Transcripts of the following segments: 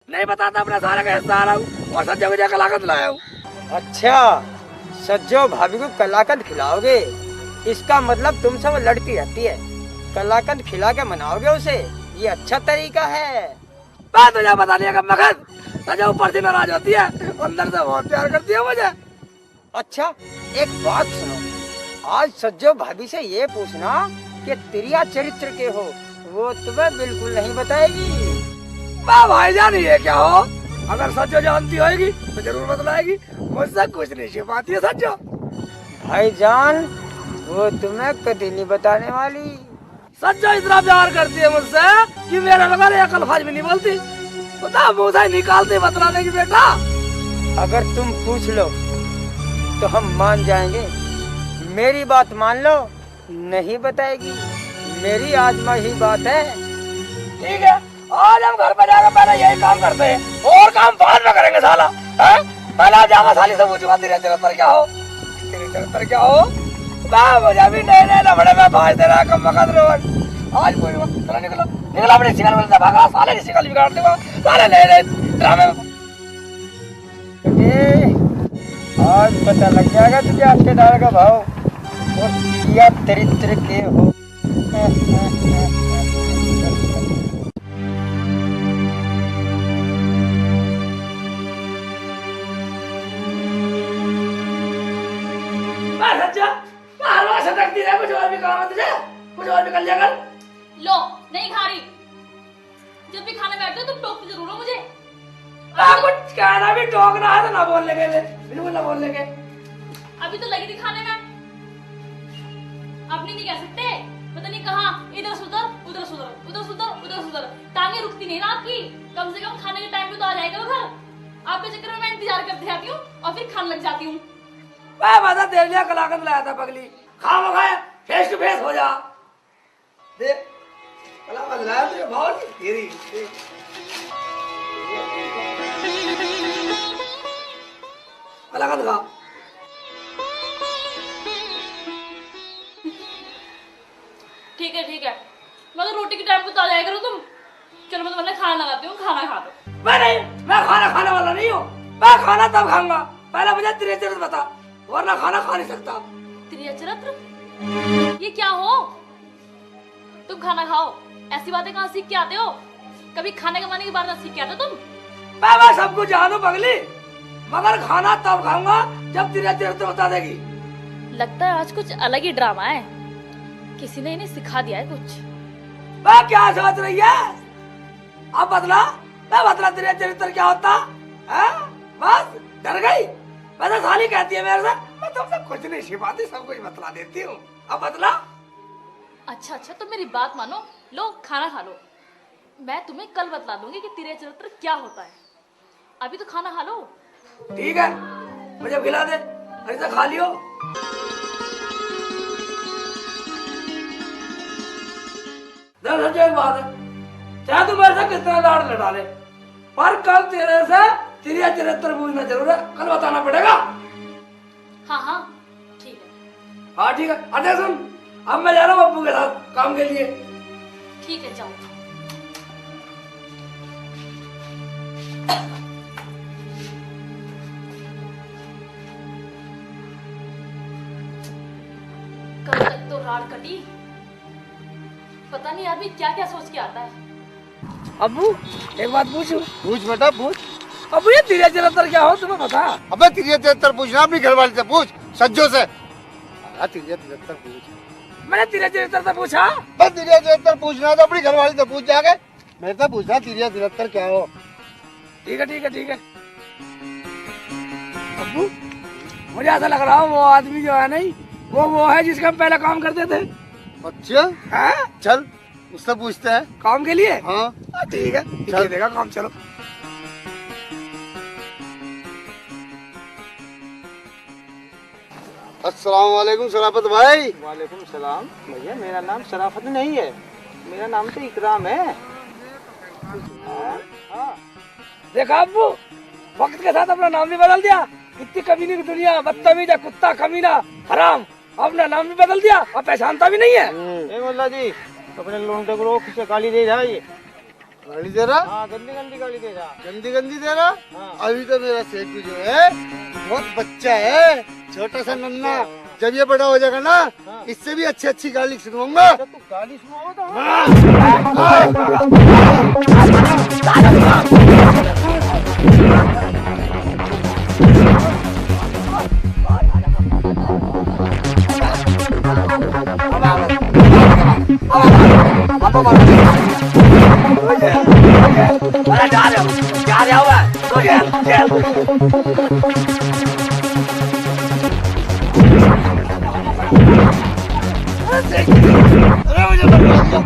नहीं बताता अपने सारे का हिस्सा आ रहा हूँ और सज्जो को कलाकंद लाया हूँ। अच्छा, सज्जो भाभी को कलाकंद खिलाओगे? इसका मतलब तुमसे वो लड़ती रहती है, कलाकंद खिला के मनाओगे उसे? ये अच्छा तरीका है। बात तुझे बता दिया कब मगन, सज्जो ऊपर से नाराज होती है, अंदर से बहुत प्यार करती है मुझे। अच्छा, एक बात सुनो, आज सज्जो भाभी से ये पूछना कि तिरिया चरित्र के हो, वो तुम्हें बिल्कुल नहीं बताएगी। वाह भाईजान, ये क्या हो? अगर सज्जो जानती होगी तो जरूर बतलाएगी, मुझसे कुछ नहीं छिपाती है सज्जो। भाईजान, वो तुम्हें कभी नहीं बताने वाली। सज्जो इतना प्यार करती है मुझसे कि मेरे बगैर एक अल्फाज भी नहीं बोलती। बता मुँह से निकालते बतलाने की बेटा। अगर तुम पूछ लो तो हम मान जाएंगे, मेरी बात मान लो, नहीं बताएगी। मेरी आजमा ही बात है। ठीक है, आज हम घर पर जाकर पहले यही काम करते हैं और काम बाद में करेंगे साला। पहले आप जामा साली से पूछूंगा तेरे चरित्र क्या हो, तेरे चरित्र क्या हो। मुझे भी नए नए लफड़े में फाज दे रहा है कम वक्त रोज। आज कोई चलो निकलो निकलो, अपनी शिकल में भागा, साले की शिकल बिगाड़ते हो, साले नए नए ड्रामे में। आज पता लग जाएगा तुझे आपके दाल का भाव और किया चरित्र के हो। सच्चा बार-बार सटकती है, कुछ और भी काम है तुझे, कुछ और भी कर लिया कर। लो, नहीं खा रही। जब भी खाने बैठते हो तुम टोकते जरूर हो मुझे। कुछ कहना भी टोकना है तो ना बोलने के लिए, बिल्कुल ना बोलने के। अभी तो लगी थी खाने में, अपनी नहीं कह सकते। पता नहीं कहाँ इधर सुधर उधर सुधर, उधर सुधर उधर सुधर, टांगे रुकती नहीं ना आपकी। कम से कम खाने के टाइम पे तो आ जाएगा वो घर। आपके चक्कर में मैं इंतजार करती रहती हूँ और फिर खाने लग जाती हूँ। मैं बता तेरे लिए कलाकंद लाया था पगली, खा वो खाए, फेस टू फेस हो जा। देख कलाकंद लाया तुझे, भाव नहीं तेरी। कलाकंद खा। ठीक है ठीक है, मगर रोटी के टाइम पे तो आ जाया करो तुम। चलो मैं तुम्हारे खाना लगाती हूँ, खाना खा लो। मैं नहीं, मैं खाना खाने वाला नहीं हूँ। मैं खाना तब खाऊंगा, पहले मुझे तेरे चरित्र बता, वरना खाना खा नहीं सकता। त्रिया चरित्र? ये क्या हो? तुम खाना खाओ, ऐसी बातें कहाँ सीख के आते हो? कभी खाने कमाने के बारे में सीख के आते हो तुम? मैं सब कुछ जानू पगली, मगर खाना तब खाऊंगा जब तेरे चरित्र बता देगी। लगता है आज कुछ अलग ही ड्रामा है, किसी ने इन्हें सिखा दिया है कुछ। मैं क्या सोच रही है? अब बदला, मैं बदला तेरे चरित्र क्या होता है? बस डर गई। वैसे साली कहती है मेरे से, मैं तुमसे कुछ नहीं छिपाती, सब कुछ बतला देती हूँ। अब बदला। अच्छा अच्छा, तो मेरी बात मानो, लो खाना खा लो। मैं तुम्हें कल बतला दूंगी कि तेरे चरित्र क्या होता है। अभी तो खाना खा लो। ठीक है, मुझे खिला दे, ऐसा खा लियो। दरअसल एक बात है, चाहे तू मेरे से कितना लाड़ लड़ा ले, पर कल तेरे से तेरा चरित्र पूछना जरूर है, कल बताना पड़ेगा। हाँ हाँ ठीक है। हाँ ठीक है। अरे सुन, अब मैं जा रहा हूँ अब्बू के साथ काम के लिए। ठीक है जाओ। कल तक तो राड़ कटी, पता नहीं आदमी क्या क्या सोच के आता है। अब्बू एक बात पूछूं? पूछ बेटा पूछ। अब्बू ये तेरा चरित्र क्या हो तुम्हें पता? अबे तिरिया चरित्र पूछना अपनी घरवाली से पूछ, सज्जो से। तिरिया चरित्र पूछ। मैंने तेरा चरित्र से पूछा। बस तिरिया चरित्र पूछना तो अपनी घरवाली से पूछ जाके, मेरे से पूछना तिरिया चरित्र क्या हो। ठीक है ठीक है ठीक है। अब्बू मुझे ऐसा लग रहा है वो आदमी जो है नहीं, वो है जिसका हम पहले काम करते थे। अच्छा है? चल उससे पूछते हैं काम के लिए। हाँ ठीक है, चल देगा काम। चलो अस्सलाम वालेकुम शराफत भाई। वालेकुम सलाम। भैया मेरा नाम शराफत नहीं है, मेरा नाम तो इकराम है। हाँ। देखा अब्बू, वक्त के साथ अपना नाम भी बदल दिया। कितनी कमीनी की दुनिया, बदतमीज है, कुत्ता कमीना हराम, अपना नाम भी बदल दिया और पहचानता भी नहीं है। मुल्ला जी अपने लोंडे को रोक से गाली दे रहा है ये। गाली दे रहा? हाँ, गंदी गंदी गाली दे रहा। गंदी गंदी दे रहा? हाँ। अभी तो मेरा सेठू जो है बहुत बच्चा है, छोटा सा नन्ना। जब ये बड़ा हो जाएगा ना, इससे भी अच्छी अच्छी गाली सुनवाऊंगा। तू गाली सुनाओ तो जा रहा हुआ अरे मुझे बता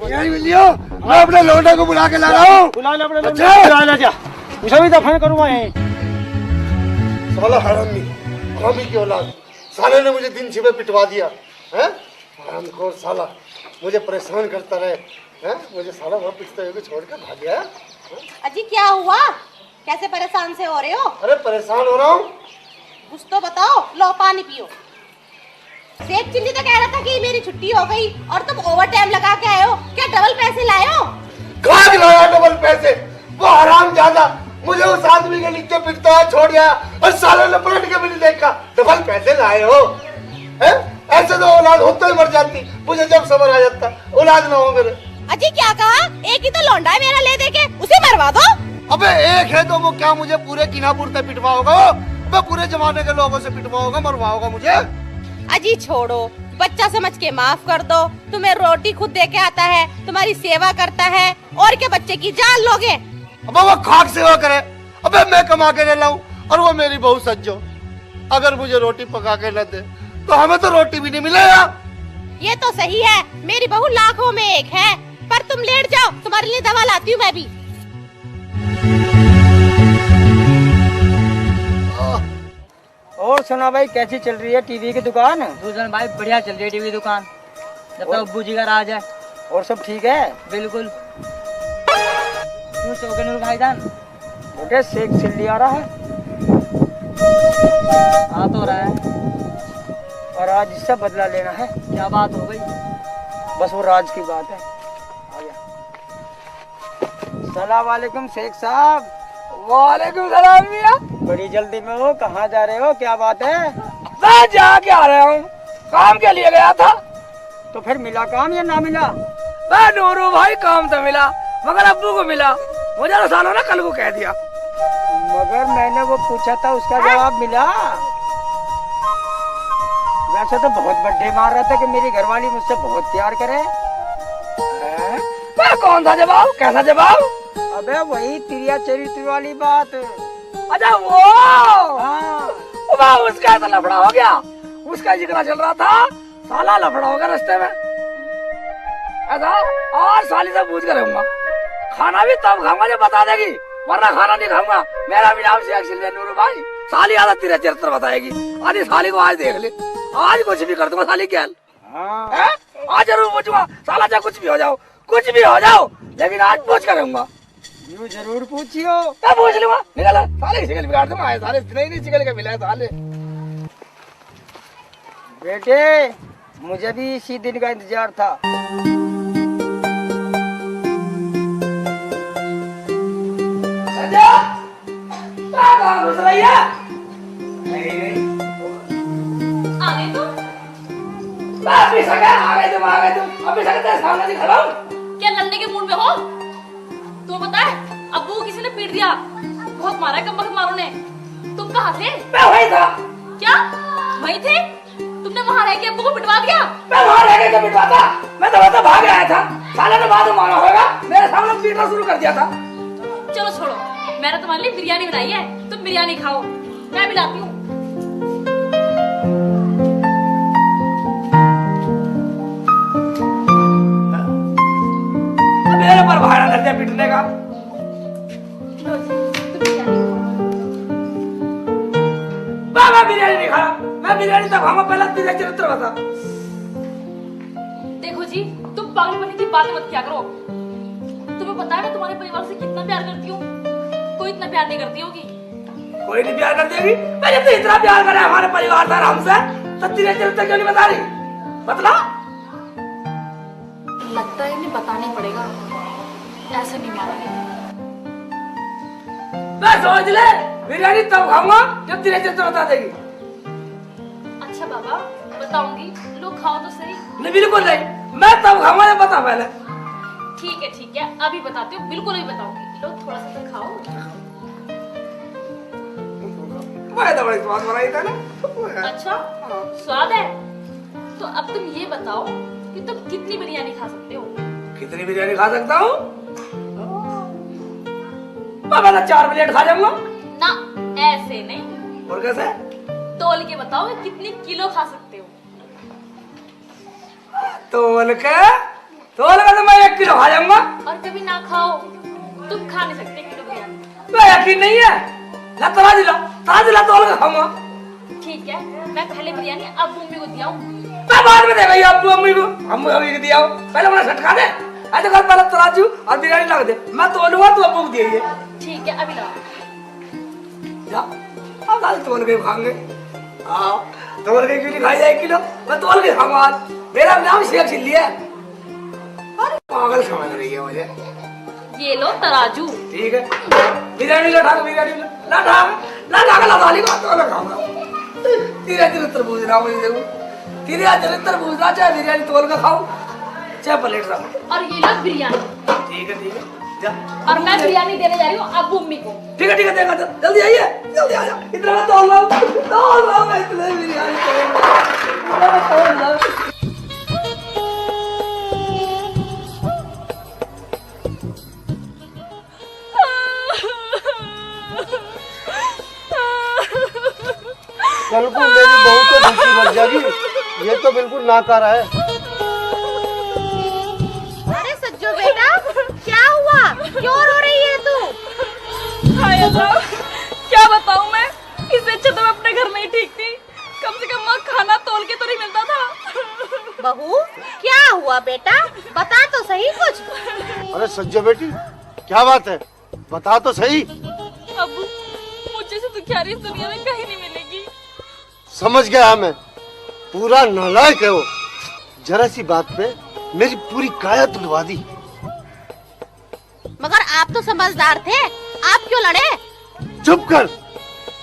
यही मिलियो, मैं अपने लौंडे को बुला के ला रहा हूँ। बुला ले अपने अच्छा। बुला जा, उसे भी दफन करूंगा यहीं। साला हरामी, हरामी की औलाद, साले ने मुझे दिन छिपे पिटवा दिया है। हरामखोर साला मुझे परेशान करता रहे है। मुझे साला वहाँ पिटते हुए छोड़ के भाग गया। अजी क्या हुआ? कैसे परेशान से हो रहे हो? अरे परेशान हो रहा हूँ। कुछ तो बताओ, लो पानी पियो। सेठ चिल्ली तो कह रहा था कि मेरी छुट्टी हो गई और तुम ओवर टाइम लगा के आए हो। क्या डबल पैसे लाए हो? कहाँ लाया डबल पैसे? वो हराम ज्यादा मुझे उस आदमी के नीचे पिटता है छोड़ गया और साले ने पलट के भी नहीं देखा। डबल पैसे लाए हो है? ऐसे तो औलाद होते ही मर जाती। मुझे जब सबर आ जाता औलाद ना हो मेरे। अजी क्या कहा? एक ही तो लौंडा है मेरा ले दे के, उसे मरवा दो। अबे एक है तो वो क्या मुझे पूरे किनापुर से पिटवाओगा? अबे पूरे जमाने के लोगों से पिटवाओगा, मरवाओगा मुझे? अजी छोड़ो, बच्चा समझ के माफ कर दो। तुम्हें रोटी खुद दे के आता है, तुम्हारी सेवा करता है, और क्या बच्चे की जान लोगे? अबे वो खाक सेवा करे। अबे मैं कमा के ले लाऊं और वो मेरी बहू सज्जो अगर मुझे रोटी पका के न दे तो हमें तो रोटी भी नहीं मिलेगा। ये तो सही है, मेरी बहू लाखों में एक है। पर तुम लेट जाओ, तुम्हारे लिए दवा लाती हूँ मैं भी। और सुना भाई, कैसी चल रही है टीवी की दुकान? दूसरा भाई बढ़िया चल रही है टीवी दुकान, जब तक अब्बू जी का राज है। और सब ठीक है? बिल्कुल। क्यों चौके नूर भाईजान? बेटे शेख सिल्ली आ रहा है। आ तो रहा है। और आज इससे बदला लेना है। क्या बात हो गई? बस वो राज की बात है। आ गया। सलाम वालेकुम शेख साहब। वालेकुम सलाम मियां। बड़ी जल्दी में हो, कहाँ जा रहे हो? क्या बात है? मैं जाके आ रहा हूँ, काम के लिए गया था। तो फिर मिला काम या ना मिला? मैं नूरू भाई काम तो मिला मगर अब्बू को मिला। मुझे तो सालों ने कल को कह दिया। मगर मैंने वो पूछा था, उसका जवाब मिला। वैसे तो बहुत बड्डे मार रहा था कि मेरी घरवाली मुझसे बहुत प्यार करे। मैं कौन सा जवाब? कैसा जवाब? अबे वही तिरिया चरित्र वाली बात। अच्छा वो हाँ। उसका ऐसा लफड़ा हो गया, उसका जिक्र चल रहा था, साला लफड़ा हो गया रास्ते में ऐसा। और साली से पूछ कर रहूंगा, खाना भी तब खाऊंगा जब बता देगी, वरना खाना नहीं खाऊंगा। मेरा भी नाम शेख सिल्ली नूरू भाई। साली आधा तेरा चरित्र बताएगी। आधी साली को आज देख ले, आज कुछ भी कर दूंगा साली क्या। हाँ। आज जरूर पूछूंगा साला, चाहे कुछ भी हो जाओ, कुछ भी हो जाओ, लेकिन आज पूछ कर रहूंगा। यूं जरूर पूछियो। मैं पूछ लूंगा। निकल साले की शिकल बिगाड़ दूंगा। साले नहीं शिकल के मिला है साले। बेटे मुझे भी इसी दिन का इंतजार था। कहाँ घुस रही है? आ गई तुम? अभी सके आ गए तुम, आ गए तुम। अभी सके तेरे सामने नहीं खड़ा हूँ। क्या लड़ने के मूड में हो? तुम्हें पता है अब्बू को किसी ने पीट दिया, बहुत मारा कम वक्त मारो ने। तुम कहाँ थे? मैं वही था। क्या वहीं थे? तुमने वहाँ रह के अब्बू को पिटवा दिया? मैं वहाँ रह के तो पिटवाता, मैं तो वहाँ भाग आया था। साले ने बाद मारा होगा, मेरे सामने पीटना शुरू कर दिया था। चलो छोड़ो, मैंने तुम्हारे लिए बिरयानी बनाई है, तुम बिरयानी खाओ, मैं भी लाती हूँ। मेरे पर भाड़ा लग जाए पिटने का। मैं बिरयानी नहीं खा, मैं बिरयानी तब खाऊंगा, पहले तेरा चरित्र बता। देखो जी, तुम पागल बनने की बात मत किया करो। तुम्हें पता है मैं तुम्हारे परिवार से कितना प्यार करती हूँ? कोई इतना प्यार नहीं करती होगी। कोई नहीं प्यार कर देगी। मैंने तो इतना प्यार करा हमारे परिवार से हमसे, तो तेरे चरित्र क्यों नहीं बता रही? बतला। लगता है इन्हें बताना ही पड़ेगा, ऐसे नहीं मानेंगे। मैं समझ ले, बिरयानी तब खाऊंगा जब तेरे चरित्र बता देगी। अच्छा बाबा, बताऊंगी, लो खाओ तो सही। नहीं बिल्कुल नहीं, मैं तब खाऊंगा जब बता पहले। ठीक है, अभी बताती हूँ, बिल्कुल अभी बताऊंगी। लो थोड़ा सा तो खाओ। मैं तो बड़ी स्वाद बनाई था ना। अच्छा, स्वाद है? तो अब तुम ये बताओ कि तुम कितनी बिरयानी खा सकते हो? कितनी बिरयानी खा सकता हूँ? मैं तो 4 प्लेट खा जाऊंगा। ना, ऐसे नहीं। और कैसे? तोल के बताओ कि कितनी किलो खा सकते हो? तोल के तो मैं 1 किलो खा जाऊंगा। और कभी ना खाओ, तुम खा नहीं सकते किलो बिरयानी। मैं यकीन नहीं है। ला तराजू ला तोल के खाऊंगा। ठीक है, मैं पहले बिरयानी अब मम्मी को दिया हूँ। मैं बाद में दे भाई अब्बू अम्मी को। अम्मी को दिया हो, पहले उन्हें छटका दे। ऐसे कर, पहले तराजू और बिरयानी लग दे। मैं तोलूंगा तो अब्बू को दिए। ठीक है, अभी लाओ। जा, अब दाल तोल के खाएंगे। हाँ, तोल के क्यों नहीं खाई जाए 1 किलो? मैं तोल के खाऊंगा आज। मेरा नाम शेख चिल्ली है। अरे पागल समझ रही है मुझे। ये लो तराजू। ठीक है, बिरयानी लटा वाली को तो खाऊंगा। तेरा चरित्र पूछना मुझे, देखो तेरा चरित्र पूछना, चाहे बिरयानी तोल के खाओ चाहे प्लेट रखो। और ये लो बिरयानी। ठीक है जा। और मैं बिरयानी देने जा रही हूँ अब मम्मी को। ठीक है देखा, जल्दी आइए, जल्दी आ जाओ। इतना मैं तोल रहा हूँ इतने बिरयानी तोल रहा हूँ। बिल्कुल मेरी बहू तो भूखी मर जाएगी। ये तो बिल्कुल नाकारा है। अरे सज्जो बेटा, क्या हुआ? क्यों रो रही है तू? हाय अल्लाह, क्या बताऊं मैं? इससे अच्छा तो मैं अपने घर में ही ठीक थी। कम से कम वहाँ खाना तोल के तो नहीं मिलता था। बहू, क्या हुआ बेटा? बता तो सही कुछ। अरे सज्जो बेटी, क्या बात है? बता तो सही। अब्बू, मुझे से दुखियारी इस दुनिया में कहीं नहीं मिलेगी। समझ गया मैं, पूरा नालायक है वो। जरा सी बात पे मेरी पूरी काया तुड़वा दी। मगर आप तो समझदार थे, आप क्यों लड़े? चुप कर,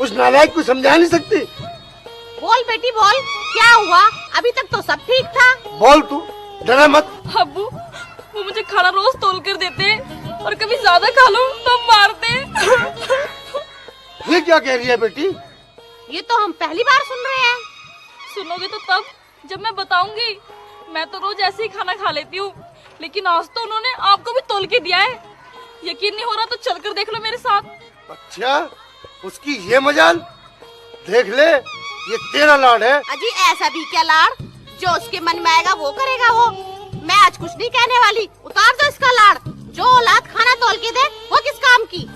उस नालायक को समझा नहीं सकती। बोल बेटी बोल, क्या हुआ? अभी तक तो सब ठीक था। बोल तू, डरा मत। अब्बू, वो मुझे खाना रोज तोल कर देते और कभी ज्यादा खा लो तो मारते। ये क्या कह रही है बेटी? ये तो हम पहली बार सुन रहे हैं। सुनोगे तो तब जब मैं बताऊंगी। मैं तो रोज ऐसे ही खाना खा लेती हूँ, लेकिन आज तो उन्होंने आपको भी तोल के दिया है। यकीन नहीं हो रहा तो चलकर देख लो मेरे साथ। अच्छा, उसकी ये मजाल। देख ले, ये तेरा लाड है। अजी ऐसा भी क्या लाड़? जो उसके मन में आएगा वो करेगा वो। मैं आज कुछ नहीं कहने वाली, उतार दो इसका लाड़। जो औलाद खाना तोल के दे वो किस काम की?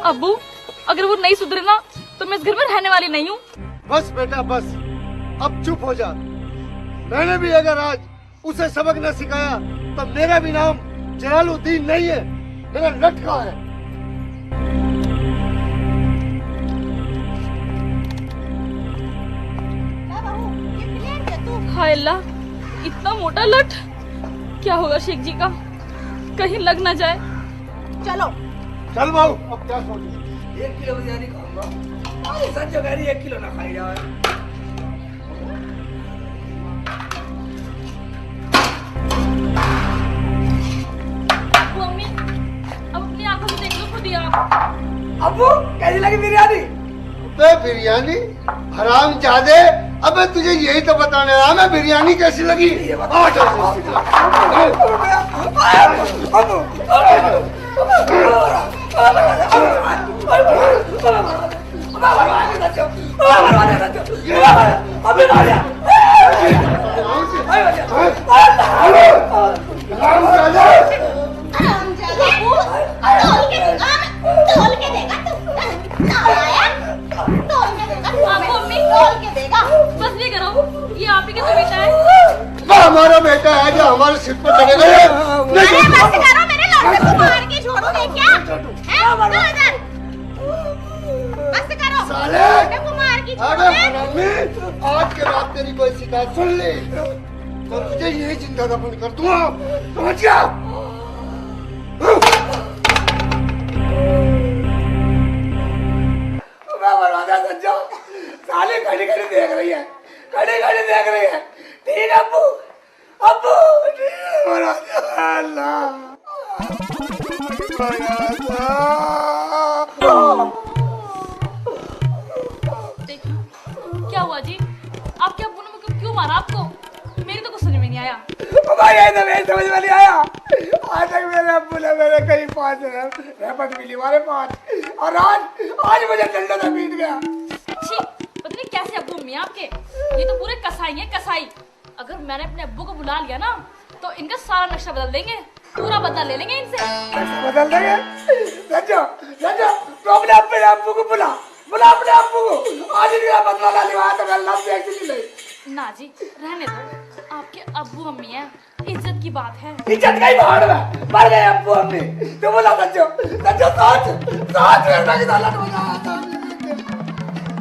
अब्बू, अगर वो नहीं सुधरे ना तो मैं इस घर में रहने वाली नहीं हूँ। बस बेटा बस, अब चुप हो जा। मैंने भी अगर आज उसे सबक न सिखाया तो मेरा भी नाम जलालुद्दीन नहीं है, मेरा लटका है। हाय अल्लाह, इतना मोटा लट। क्या होगा शेख जी का? कहीं लग ना जाए। चलो चल बहू, अब क्या सोच? 1 किलो बिरयानी खाऊंगा। अरे सच कह रही 1 किलो ना खाई जाए। मम्मी, अब अपनी आंखों से देख लो खुद ही आप। अब्बू कैसी लगी बिरयानी? बे बिरयानी हरामजादे, अबे तुझे यही तो बताने आया मैं, बिरयानी कैसी लगी। मम्मी, बस ये करो, ये आप ही की सुविधा है। हमारा बेटा है जो हमारे सिर पर चढ़ेगा। अरे बस करो, मेरे लड़के को मार के छोड़ोगे क्या? हैं? चलो इधर। बस करो, साले! लड़के को मार के अरे छोड़ोगे? हरामी, आज के रात तेरी कोई शिकायत सुन ली तो तुझे यही जिंदा दफन कर दूंगा, समझ गया? मैं बर्बाद सज्जो, साले खड़ी खड़ी देख रही है, खड़ी खड़ी देख रही है। ठीक है अब्बू, अब्बू ठीक है, बर्बाद अल्लाह। क्या हुआ जी? आपके अब्बू ने मुझे क्यों मारा आपको? मेरी तो कुछ समझ में नहीं आया। भाई ये तो मेरी समझ में नहीं आया। आज तक मेरे अब्बू ने मेरे कहीं 5 रहमत मिली, मारे 5, और आज मुझे डंडा से पीट गया। छी, पता नहीं कैसे अब्बू अम्मी हैं आपके। ये तो पूरे कसाई हैं, कसाई। अगर मैंने अपने अब्बू को बुला लिया ना तो इनका सारा नक्शा बदल देंगे, पूरा बदला ले लेंगे इनसे। बदल देंगे सज्जो, सज्जो तो अपने अब्बू को बुला अपने अब्बू को। आज इनका बदला ना लिया तो मैं लव एक्चुअली नहीं। ना जी, रहने दो। आपके अब्बू अम्मी हैं, इज्जत की बात है। इज्जत का ही भाड़ में मर गए अब्बू अम्मी। तो बोला सज्जो, सज्जो सोच मेरे की दौलत बजा।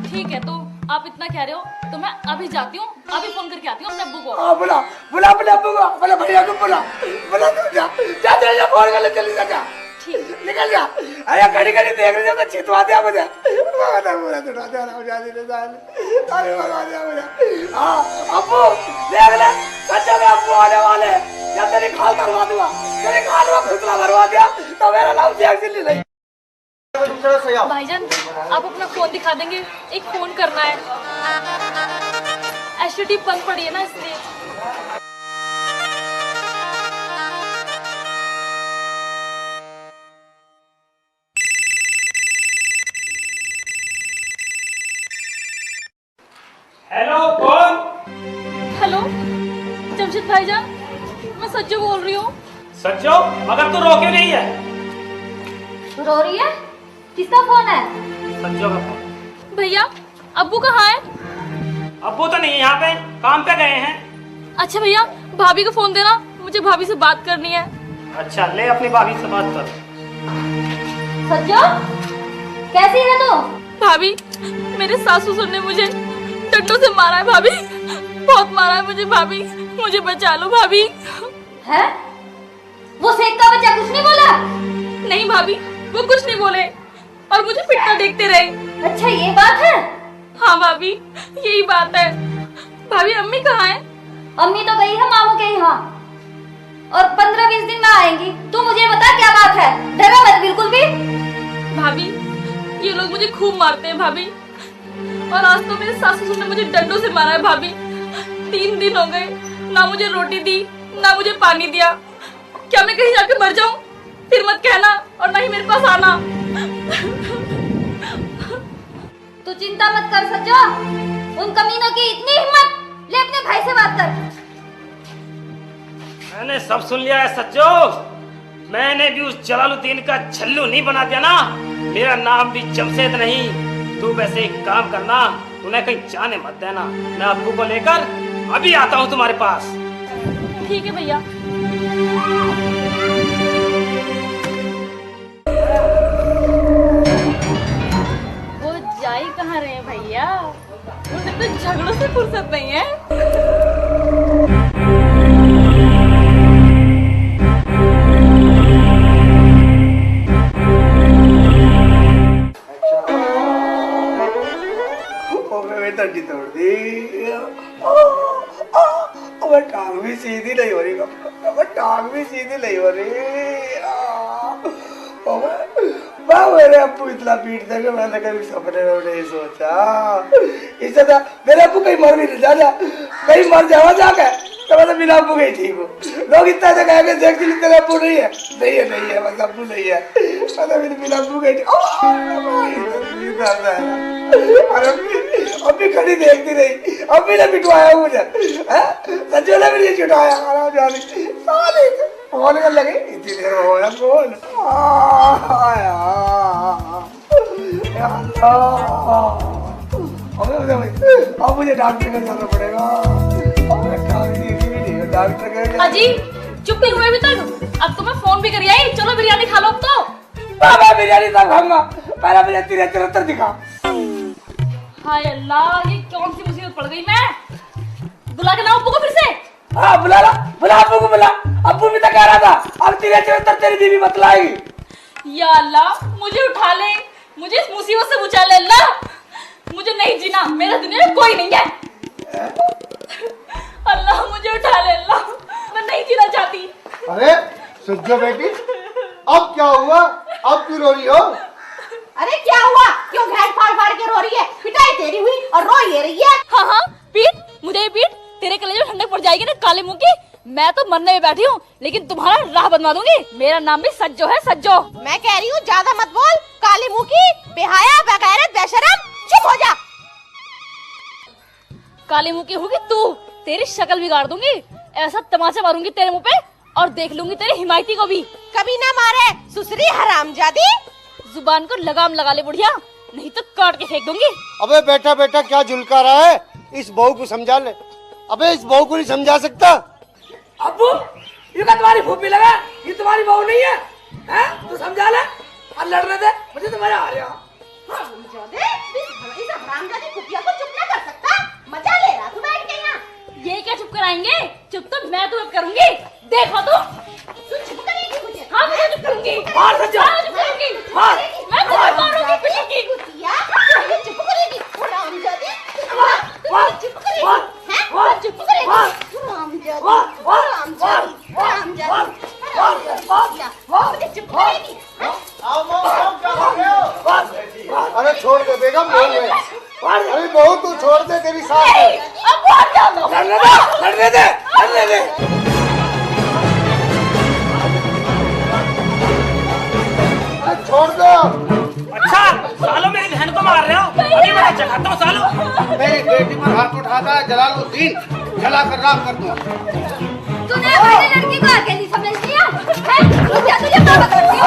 ठीक है, तो आप इतना कह रहे हो तो मैं अभी जाती हूँ, अभी फोन करके आती हूँ अपने अब्बू को। हाँ बुला अपने अब्बू को, अपने भैया को बुला तू जा फोन कर ले, चली जा, ठीक। निकल जा। अरे घड़ी घड़ी देख रहे तो छितवा दिया मुझे। पूरा तो राजा राम जाने दे साले। अरे भगवान मुझे। हाँ अब्बू देख ले, सच्चा में अब्बू आने वाले। जब तेरी खाल करवा दूंगा, तेरी खाल में खुदरा भरवा दिया तो मेरा नाम एक्चुअली नहीं। भाईजान, आप अपना फोन दिखा देंगे? एक फोन करना है। एसटीडी बंद पड़ी है ना, इसलिए। हेलो कौन? हेलो जमशेद भाईजान, मैं सज्जो बोल रही हूँ। सज्जो, मगर तू रोके नहीं है। रो रही है? किसका फोन है? सज्जो का फोन। भैया, अब्बू कहाँ है? अब्बू तो नहीं है यहाँ पे, काम पे गए हैं। अच्छा भैया, भाभी को फोन देना, मुझे भाभी से बात करनी है। अच्छा ले, अपनी भाभी से बात कर। सज्जो, कैसी है तू? भाभी, मेरे सासू ससुर ने मुझे डंडों से मारा है भाभी, बहुत मारा है मुझे भाभी, मुझे बचा लो भाभी। है? वो शेख का बच्चा कुछ नहीं बोला? नहीं भाभी, वो कुछ नहीं बोले और मुझे पिटता देखते रहे। अच्छा ये बात है? हाँ भाभी, यही बात है। भाभी अम्मी कहाँ है? अम्मी तो गई है मामू के यहाँ और 15-20 दिन में आएंगी। तू मुझे बता क्या बात है? डरो मत बिल्कुल भी। भाभी, ये लोग मुझे खूब मारते हैं भाभी, और आज तो मेरे सासू ससुर ने मुझे डंडों से मारा है भाभी। 3 दिन हो गए, ना मुझे रोटी दी ना मुझे पानी दिया। क्या मैं कहीं जाके मर जाऊं? फिर मत कहना और ना ही मेरे पास आना। तू चिंता मत कर सज्जो, उन कमीनों की इतनी हिम्मत, ले अपने भाई से बात कर। मैंने सब सुन लिया है सज्जो। मैंने भी उस जलालुद्दीन का छल्लू नहीं बना दिया ना, मेरा नाम भी जमशेद नहीं। तू वैसे एक काम करना, उन्हें कहीं जाने मत देना। मैं अब्बू को लेकर अभी आता हूँ तुम्हारे पास। ठीक है भैया। वो जा ही कहाँ रहे हैं भैया? उन्हें तो झगड़ों से फुर्सत नहीं है। टंडी तोड़ दी। टांग भी सीधी नहीं हो रही, टांग भी सीधी नहीं हो रही। मेरे अब्बू इतना पीट देंगे, मैंने कभी सपने में नहीं सोचा। इससे तो मेरे अब्बू कहीं मर भी नहीं जा, कहीं मर जाओ जाके तो मैं तो बिना अब्बू के ही ठीक हूँ। लोग इतना से कहेंगे देख ली तेरे अब्बू नहीं है, नहीं है बस अब्बू नहीं है, मैं तो बिना अब्बू के अभी खड़ी देखती रही, अभी ने पिटवाया मुझे, सच्चो ने भी नहीं छुटाया। फोन कर लगे, इतनी देर हो गया फोन। अब मुझे डॉक्टर का जाना पड़ेगा। डॉक्टर के अजी चुप नहीं हुए अभी तक। अब तो मैं फोन भी करी आई, चलो बिरयानी खा लो अब तो। बाबा बिरयानी तक खाऊंगा, पहले मुझे 73 दिखा। हाय अल्लाह, ये कौन सी मुसीबत पड़ गई। मैं बुला के लाऊं अब्बू को फिर से? हाँ बुला ला, बुला अब्बू को बुला। अब्बू भी तो कह रहा था अब 73 तेरी बीवी बतलाएगी। या अल्लाह मुझे उठा ले, मुझे इस मुसीबत से बचा ले अल्लाह। मुझे नहीं जीना, मेरा दुनिया में कोई नहीं है। अल्लाह मुझे उठा ले अल्लाह, मैं नहीं जीना चाहती। अरे सज्जो बेटी, अब क्या हुआ? अब क्यों रो रही हो? अरे क्या हुआ? क्यों घेट फाड़ फाड़ के रो रही है? पिटाई तेरी हुई और रो ये रही है। हाँ हाँ पीट, मुझे ही पीट। तेरे कलेजे में ठंडक पड़ जाएगी ना काले मुंह की। मैं तो मरने में बैठी हूँ, लेकिन तुम्हारा राह बनवा दूंगी। मेरा नाम भी सज्जो है, सज्जो। मैं कह रही हूँ ज्यादा मत बोल, काली मुंह की, बेहाया, बेगैरत, बेशरम, चुप हो जा। काली मुंह की होगी तू, तेरी शक्ल बिगाड़ दूंगी। ऐसा तमाचा मारूंगी तेरे मुंह पे और देख लूंगी तेरे हिमायती को भी। कभी ना मारे सुसरी हरामजादी। जुबान को लगाम लगा ले बुढ़िया, नहीं तो काट के फेंक दूंगी। अबे बेटा बेटा क्या झुलका रहा है? इस बहू को समझा ले। अबे इस बहू को नहीं समझा सकता? अब्बू ये का तुम्हारी फूफी लगा, ये तुम्हारी बहू नहीं है, हैं? तू समझा ले और लड़ने दे, मुझे तो मजा आ रहा। इस हरामजादी कुतिया को चुप ना कर सकता? मजा ले रहा तू बैठ के यहाँ। ये क्या चुप कराएंगे? चुप तो मैं तुम्हें करूंगी, देखो तुम। तू चुप करेगी मुझे? हाँ मैं चुप करूंगी। मार सज्जो, हाँ, चुप करूंगी। मार। मैं तुम्हें मारूंगी, पिटूंगी। कुतिया, ये चुप करेगी? हरामजादी, मार, चुप करेगी? मार, हैं? मार, चुप करेगी? मार, हरामजादी, मार, मार, हरामजादी, मार, हरामजादी, मार, हरामजादी, मार, कुतिया, मार, मुझे चुप करेगी? हैं? अरे छोड़ दे बेगम, बोल रहे। मार। अरे बहू तू छोड़ दे, तेरी सास है। अब बहुत ज्यादा। लड़ने दे, लड़ने दे, लड़ने दे। अरे छोड़ दो। अच्छा सालो मेरी बहन को मार रहे हो? अभी मैं जगाता हूँ सालो। मेरी बेटी पर हाथ उठाता है जलालुद्दीन, जला कर राख कर दूं। तूने हमारी लड़की को अकेली समझ लिया है? तो क्या तुझे माँ करती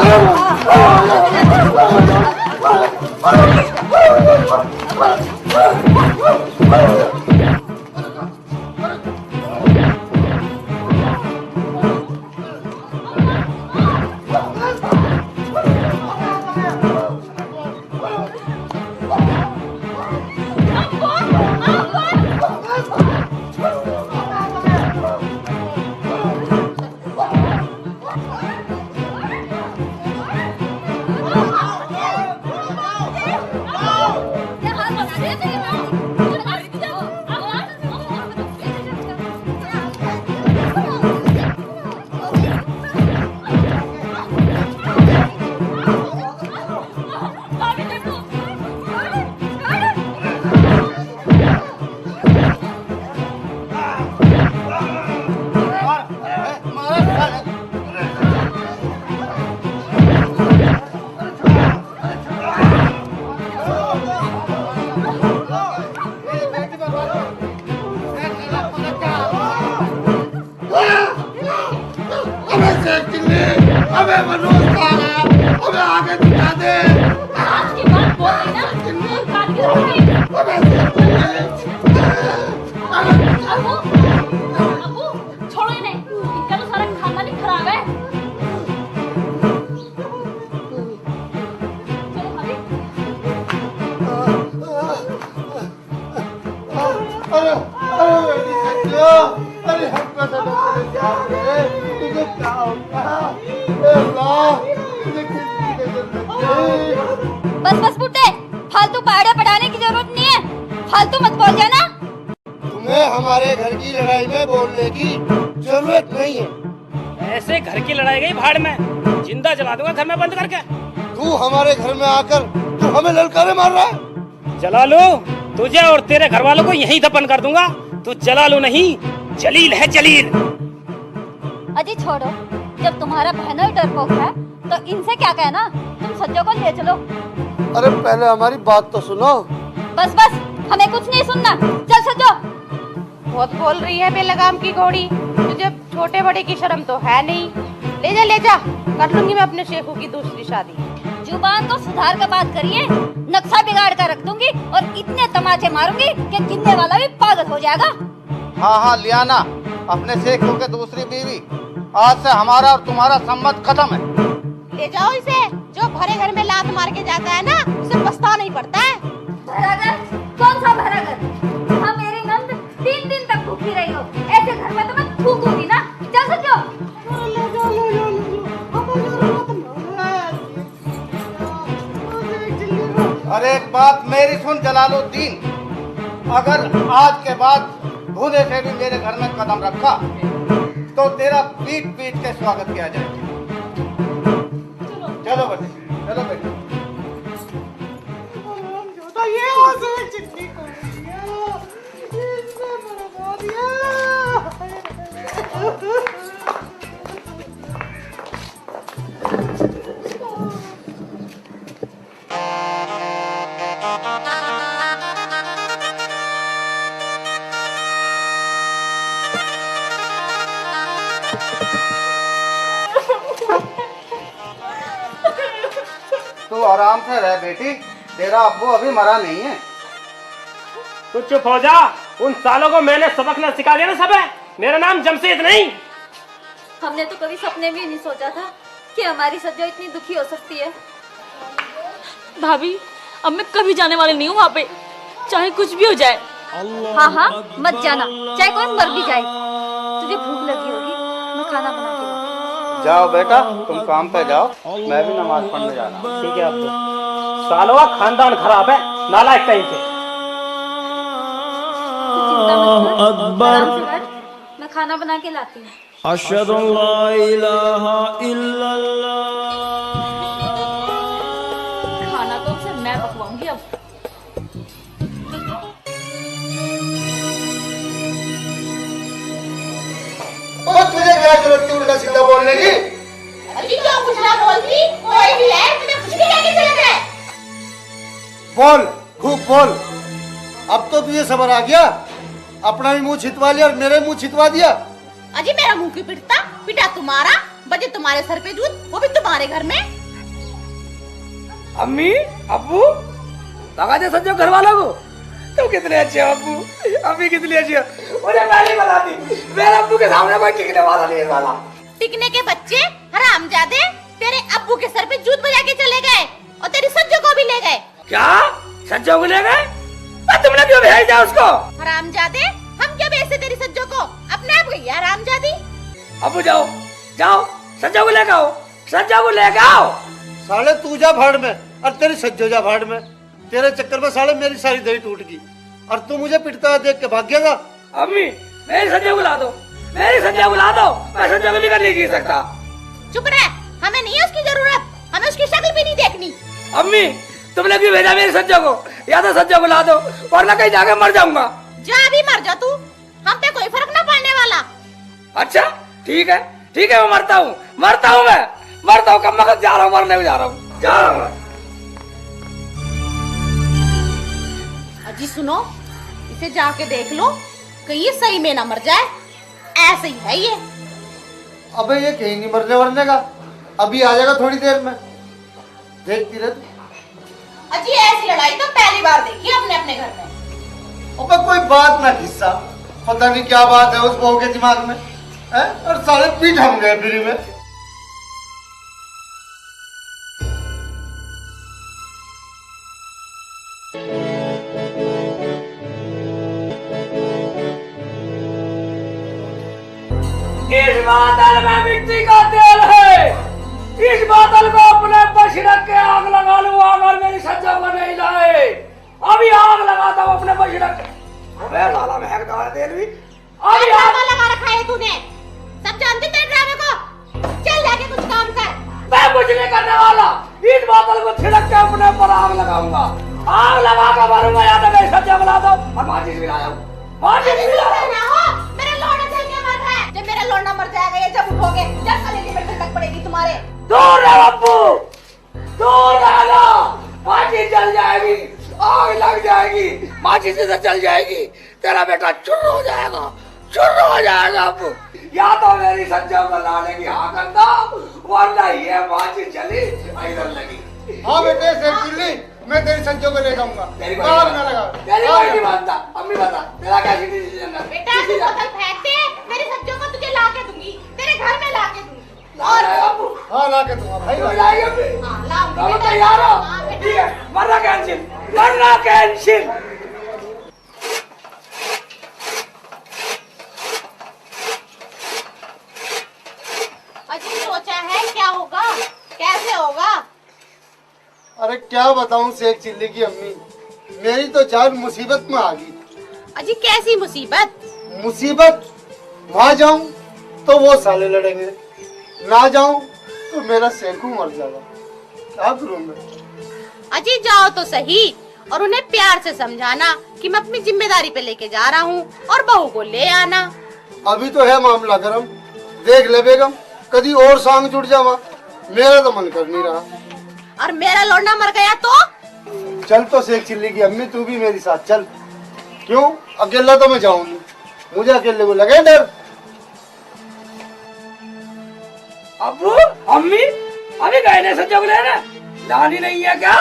अबे मनोज कहाँ गया? अबे आगे दिखा दे। आज की बात बोल रही ना, और काट के रखूंगी। अबे अबू, अबू, छोड़ो इन्हें, इनका तो सारा खानदान ही खराब है। चलो भाभी। अरे अरे बेटी सच्चो, अरे हमको तो डॉक्टर ने क्या बोले? तुझे क्या हो गया? ए अल्लाह, तुझे किसकी नजर लग गई? बस बस बुड्ढे, फालतू पहाड़े पढ़ाने की जरूरत नहीं है। फालतू मत बोल जाना। तुम्हें हमारे घर की लड़ाई में बोलने की जरूरत नहीं है। ऐसे घर की लड़ाई गई भाड़ में, जिंदा जला दूंगा घर में बंद करके। तू हमारे घर में आकर तू हमें ललकारे मार रहा है? जला लो तुझे और तेरे घर वालों को यहीं दफन कर दूंगा। तू जला लो नहीं, जलील है जलील। अजी छोड़ो, जब तुम्हारा बहनों ही डरपोक है तो इनसे क्या कहना। तुम सज्जो को ले चलो। अरे पहले हमारी बात तो सुनो। बस बस, हमें कुछ नहीं सुनना। चल सज्जो। बहुत बोल रही है बेलगाम की घोड़ी, तुझे छोटे बड़े की शर्म तो है नहीं। ले जा, कर लूंगी मैं अपने शेखू की दूसरी शादी। जुबान को सुधार कर बात करिए, नक्शा बिगाड़ कर रख दूंगी और इतने तमाचे मारूंगी कि गिनने वाला भी पागल हो जाएगा। हाँ हाँ लियाना, अपने शेखों के दूसरी बीवी। आज से हमारा और तुम्हारा संबंध खत्म है। ले जाओ इसे, जो भरे घर में लात मार के जाता है ना, उसे पछता नहीं पड़ता है। भरागर? कौन सा भरागर? हाँ, मेरी नंद 3 दिन तक भूखी रही हो, ऐसे घर में तो मैं थूकूंगी ना। चल सचो। और एक बात मेरी सुन जलालुद्दीन, अगर आज के बाद भूले से भी मेरे घर में कदम रखा तो तेरा पीट पीट के स्वागत किया जाएगा। चलो बेटे, चलो बेटे। तू आराम से रह बेटी, तेरा अब्बू अभी मरा नहीं है। तू चुप हो जा। उन सालों को मैंने सबक न सिखा दिया ना सब है। मेरा नाम जमशेद नहीं। हमने तो कभी सपने में नहीं सोचा था कि हमारी सज्जो इतनी दुखी हो सकती है। भाभी, अब मैं कभी जाने वाली नहीं हूँ वहाँ पे, चाहे कुछ भी हो जाए। हाँ हाँ, मत जाना, चाहे कोई मर भी जाए। तुझे भूख लगी होगी, मैं खाना बना के लाऊं। जाओ बेटा, तुम काम पे जाओ, मैं भी नमाज पढ़ने जा रहा हूँ। ठीक है अब्बू। सालों का खानदान खराब है, नालायक कहीं के। चिंता मत कर, आराम से बैठ, मैं खाना बना के लाती हूँ। अशहदु अल्ला इलाहा इल्लल्लाह। खाना तो सिर्फ मैं पकवाऊंगी अब। और तुझे क्या जरूरत थी उल्टा सीधा बोलने की? अजी क्यों कुछ ना बोलती? कोई भी है, तुम्हें कुछ भी कहके चले गए। बोल, खूब बोल। अब तो तुझे सबर आ गया, अपना भी मुंह छितवा लिया और मेरे मुंह छितवा दिया। अजी मेरा मुंह क्यों पिटता? पिटा तुम्हारा, बजे तुम्हारे सर पे जूत, वो भी तुम्हारे घर में। अम्मी, अब्बू, लगा दे सज्जो घर वालों को। तुम कितने अच्छे हो अब्बू, अम्मी कितनी अच्छी हो। मुझे पहले बता दी, मेरे अब्बू के सामने कोई टिकने वाला नहीं है वाला। टिकने के बच्चे हरामजादे, तेरे अब्बू के सर पे जूत बजा के चले गए और तेरी सज्जो को भी ले गए। क्या? सज्जो को ले गए? तुमने क्यों भेजा उसको? हरामजादे, हम क्या भेजते तेरी सज्जो को? अपने आप गई हरामजादी। अब्बू जाओ, जाओ, सज्जो को लेकर आओ, सज्जो को लेकर आओ। साले तू जा भाड़ में और तेरी सज्जो जा भाड़ में। तेरे चक्कर में साले मेरी सारी दही टूट गई और तू मुझे पिटता हुआ देख के भाग गया। अम्मी, मेरी सज्जो बुला दो, मेरी सज्जो बुला दो। मैं सज्जो को लेकर नहीं जी सकता। चुप रह, हमें नहीं है उसकी जरूरत, हमें उसकी शक्ल भी नहीं देखनी। अम्मी, तुमने क्यों भेजा मेरी सज्जो को? या तो सज्जो बुला दो वरना कहीं जाके मर जाऊंगा। जा भी मर जा तू, हम पे कोई फर्क ना पड़ने वाला। अच्छा ठीक है, ठीक है, मैं मरता हूँ, मरता हूँ, मैं मरता हूँ। कब मैं जा रहा हूँ, मरने को जा रहा हूँ, जा रहा हूँ। अजी सुनो, इसे जाके देख लो, कहीं ये सही में ना मर जाए। ऐसे ही है ये। अबे ये कहीं नहीं मरने वरने का, अभी आ जाएगा थोड़ी देर में, देखती रह तू। अजी ऐसी लड़ाई तो पहली बार देखी है अपने अपने घर में। अबे कोई बात ना किस्सा, पता नहीं क्या बात है उस बहू के दिमाग में है? और साले पीठ हम गए फ्री में। इस बोतल में मिट्टी का तेल है। इस बोतल को अपने बश रख के आग लगा लूं अगर मेरी सज्जो को नहीं लाए। अभी आग लगाता हूँ अपने बश रख के। अबे साला महकता है तेल भी। अभी आग लगा रखा है तूने, सब जानते तेरे ड्रामे को। चल जाके कुछ काम कर। मैं कुछ नहीं करने वाला। इस बोतल को छिड़क के अपने ऊपर आग लगाऊंगा। आग लगा कर मारूंगा या तो मेरी सज्जो बुला दो और माचिस भी लाया हूँ, माचिस भी लाया। मेरा लौंडा चल के मर रहा है। जब मेरा लौंडा मर जाएगा या जब उठोगे, जब कलेजे में ठंडक पड़ेगी तुम्हारे। दूर रह अब्बू, दूर रहना। माचिस जल जाएगी, आग लग जाएगी, माचिस से जल जाएगी, तेरा बेटा चुर हो जाएगा, चुर हो जाएगा। अब्बू या तो मेरी सज्जो को लाने की हाँ करना वरना ये माचिस जली इधर लगी। हाँ बेटे सेठ दिल्ली, मैं तेरी सज्जो को ले जाऊंगा। तेरी कोई आग ना लगा। तेरी कोई नहीं मानता। अम्मी बता मेरा क्या डिसीजन है? बेटा तू बोतल फेंक दे, तेरी सब्जियों को तुझे ला के दूंगी, तेरे घर में ला के दूंगी। और अबू हाँ ला के दूंगा भाई। हो जाएगी अम्मी। हाँ, लाऊंगी तुम बेटा। तैयार हो? हाँ, बेटा। ठीक है, वरना कैंसिल, वरना कैंसिल। अजी सोचा है क्या होगा, कैसे होगा? अरे क्या बताऊं शेख चिल्ली की अम्मी, मेरी तो जान मुसीबत में आ गई। अजी कैसी मुसीबत? मुसीबत, वहां जाऊं तो वो साले लड़ेंगे, ना जाऊं तो मेरा शेखू मर जाएगा। क्या करूं मैं? अजी जाओ तो सही और उन्हें प्यार से समझाना कि मैं अपनी जिम्मेदारी पे लेके जा रहा हूँ और बहू को ले आना। अभी तो है मामला गरम, देख ले बेगम, कभी और सांग जुड़ जावा, मेरा तो मन कर नहीं रहा। और मेरा लौंडा मर गया तो? चल तो शेख चिल्ली की अम्मी तू भी मेरे साथ चल। क्यों, अकेला तो मैं जाऊंगी, मुझे अकेले को लगे डर। अबू अम्मी अभी गए नहीं सज्जो को लेने, लानी नहीं है क्या?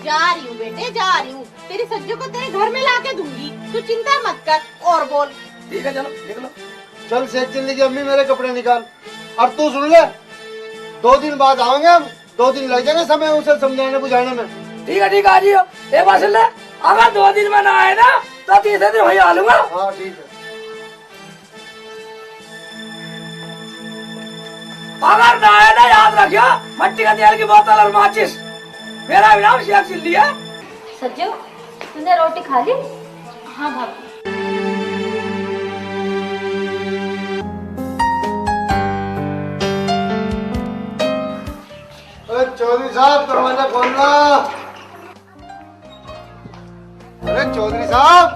जा रही हूँ बेटे, जा रही हूँ, तेरी सब्जियों को तेरे घर में ला के दूंगी, तू चिंता मत कर। और बोल। ठीक है चलो निकलो। चल शेख चिल्ली की अम्मी मेरे कपड़े निकाल। और तू सुन ले, 2 दिन बाद आएंगे हम, 2 दिन लग जाएंगे समय उसे समझाने बुझाने में। ठीक है आ जियो। एक बात सुन ले, अगर 2 दिन में ना आए ना तो तीसरे दिन वही आ लूंगा। हाँ ठीक है। अगर ना आए ना याद रखियो, मट्टी का तेल की बोतल और माचिस। मेरा भी नाम शेख चिल्ली है। सज्जो तूने रोटी खा ली? हाँ भाभी। अरे चौधरी साहब दरवाजा खोलना। अरे चौधरी साहब।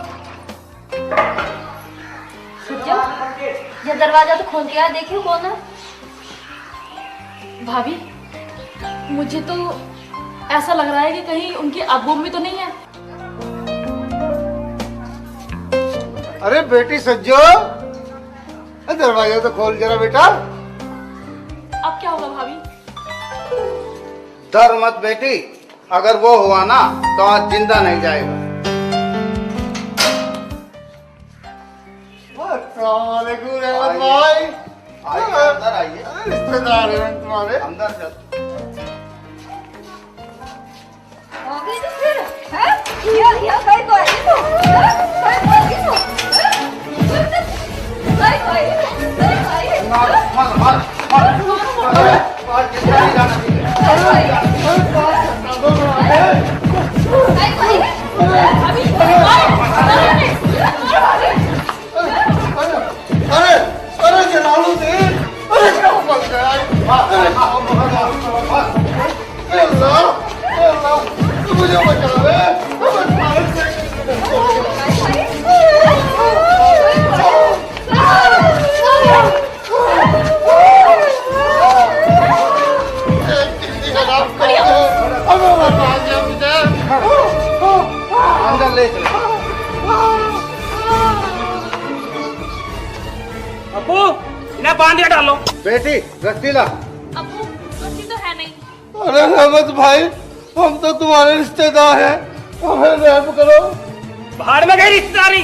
सज्जो ये दरवाजा तो खोल के आ, देखियो कौन है। भाभी मुझे तो ऐसा लग रहा है कि कहीं उनकी अबू भी तो नहीं है। अरे बेटी सज्जो, दरवाजा तो खोल जरा बेटा। अब क्या होगा भाभी? डर मत बेटी, अगर वो हुआ ना तो आज जिंदा नहीं जाएगा। अस्सलामुअलैकुम रहमत भाई। आइए अंदर आइए। रिश्तेदार हैं तुम्हारे। अंदर चल। आ गई तो फिर हैं? या कहीं तो आई तो कहीं तो आई तो कहीं मार मार मार। आज जिंदा नहीं जाना चाहिए। अरे अरे जलालुद्दीन, अरे क्या बन गया? अल्लाह तू मुझे बचा ले। अंदर ले चलो। अबू इन्हें बांध के डालो। बेटी रस्सी ला। अबू रस्सी तो है नहीं। अरे रहमत भाई, हम तो तुम्हारे रिश्तेदार हैं, हमें रहम करो। बाहर में गई रिश्तेदारी।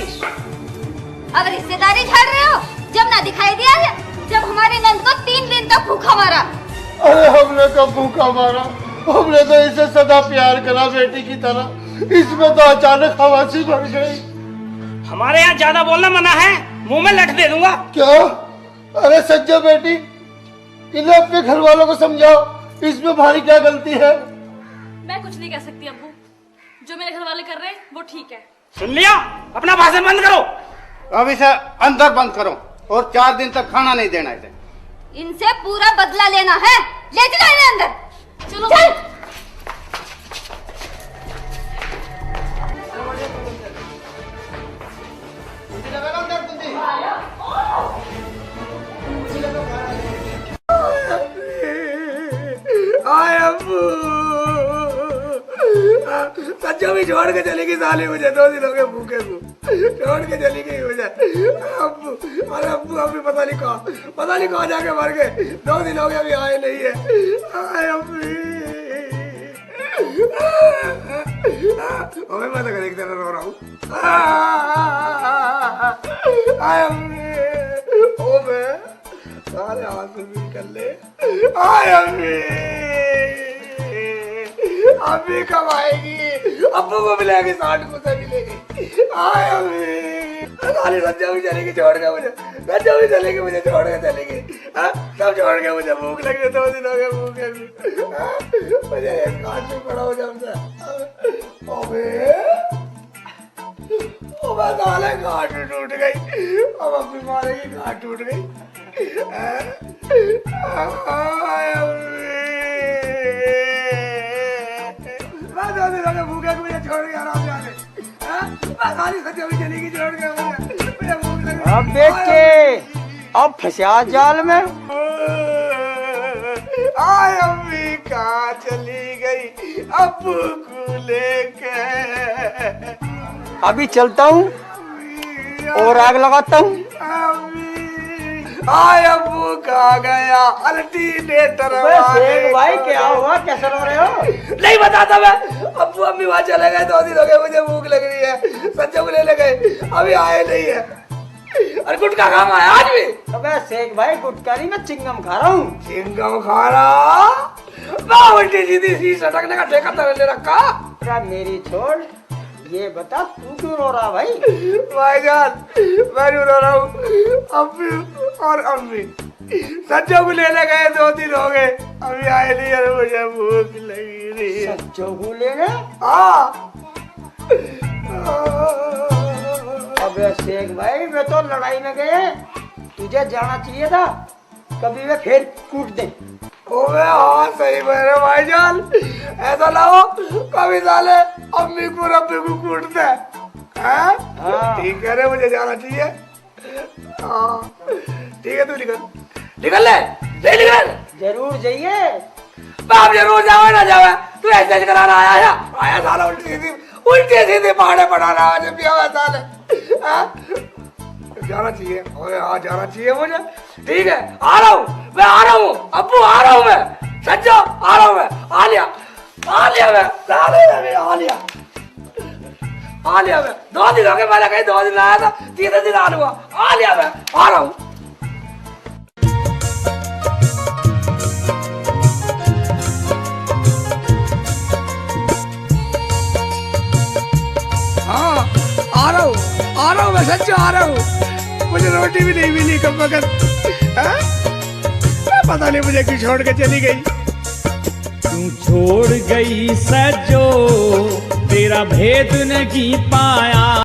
अब रिश्तेदारी झाड़ रहे हो? जब ना दिखाई दिया है, जब हमारे नंद को 3 दिन तक भूखा मारा। अरे हमने कब भूखा मारा, हमने तो इसे सदा प्यार करा बेटी की तरह, इसमें तो अचानक खवासी बढ़ गई। हमारे यहाँ ज्यादा बोलना मना है, मुंह में लठ दे दूंगा। क्या? अरे सज्जो बेटी, इन्हें अपने घर वालों को समझाओ, इसमें भारी क्या गलती है? मैं कुछ नहीं कह सकती अबू, जो मेरे घर वाले कर रहे हैं वो ठीक है। सुन लिया, अपना भाषण बंद करो। अब इसे अंदर बंद करो और 4 दिन तक खाना नहीं देना इसे। इनसे पूरा बदला लेना है। ले चलो इन्हें अंदर। चलो चल। आए अबू, सच्चो भी छोड़ के चली गई साली मुझे। 2 दिन हो गए भूखे को, छोड़ के चली गई मुझे। अबू, अरे अबू अभी पता नहीं कहाँ जाके मर गए। 2 दिन हो गए अभी आए नहीं है। आए अबू। मैं तो एक तरह रो रहा हूँ। आय अम्मी, ओ मैं सारे आंसू भी कर ले। आय अम्मी, अम्मी कब आएगी? अब्बू को मिलेगी, साठ को से मिलेगी। आय अम्मी, साली संजय भी चलेगी छोड़ के मुझे, संजय भी चलेगी मुझे छोड़ के चलेगी। सब छोड़ के मुझे भूख लगी, 2 दिन हो गए भूख लगी। मुझे एक काट में पड़ा हो जाऊंगा। ओ मैं साले गांठ टूट गई, अब अम्मी मारेगी, गांठ टूट गई। मैं 2 दिन हो गए भूखे को मुझे छोड़ के आराम जाने। मैं साली संजय भी चलेगी छोड़ के मुझे भूख लगी। अब बेटे अब फंसा जाल में। आय अम्मी कहाँ चली गई अब्बू को लेके? अभी चलता हूँ और आग लगाता हूँ। आय अब्बू कहाँ गया? अल्टरनेटर भाई क्या हुआ, कैसे रो रहे हो? नहीं बताता मैं। अब्बू अम्मी वहाँ चले गए, 2 दिन हो गए, मुझे भूख लग रही है। संजय को ले गए, अभी आए नहीं है। अरे गुटखा खाना है आज भी? अबे शेख भाई गुटखा नहीं, मैं चिंगम खा रहा हूँ। चिंगम खा रहा? मैं उल्टी सीधी सी सटकने का ठेका ले रखा। क्या मेरी छोड़, ये बता तू क्यों रो रहा भाई? भाईजान मैं रो रहा हूँ। अम्मी और अम्मी सच्चो को लेने गए, 2 दिन हो गए, अभी आए नहीं। अरे मुझे भूख लगी रही है। सच्चो को लेने? हाँ। अबे शेख भाई वे तो लड़ाई में गए, तुझे जाना चाहिए था, कभी वे फिर कूट दे। ओबे हाँ सही मेरे भाईजान, ऐसा ना हो कभी साले अम्मी को रब्बी को कूटते हैं। ठीक है रे, मुझे जाना चाहिए। हाँ ठीक है, तू निकल निकल ले निकल। जरूर जाइए। बाप जरूर जावे ना जावे, तू ऐसे कराना आया साला उल्टी सीधी पहाड़े पढ़ाना आज भी आवा साले। जाना चाहिए, हाँ जाना चाहिए मुझे। ठीक है आ रहा हूँ मैं, आ रहा हूँ अब्बू, आ रहा हूँ मैं। सच्चो आ रहा हूँ मैं। आ लिया मैं, आ लिया मैं। 2 दिन हो गए, मैंने कहीं 2 दिन आया था, 3 दिन आ लूंगा। आ लिया मैं, आ रहा हूँ। हाँ आ रहा हूँ मैं, सच्चो आ रहा हूँ। मुझे रोटी भी नहीं मिली कब वक्त। पता नहीं मुझे क्यों छोड़ के चली गई। तू छोड़ गई सजो, तेरा भेद नहीं पाया।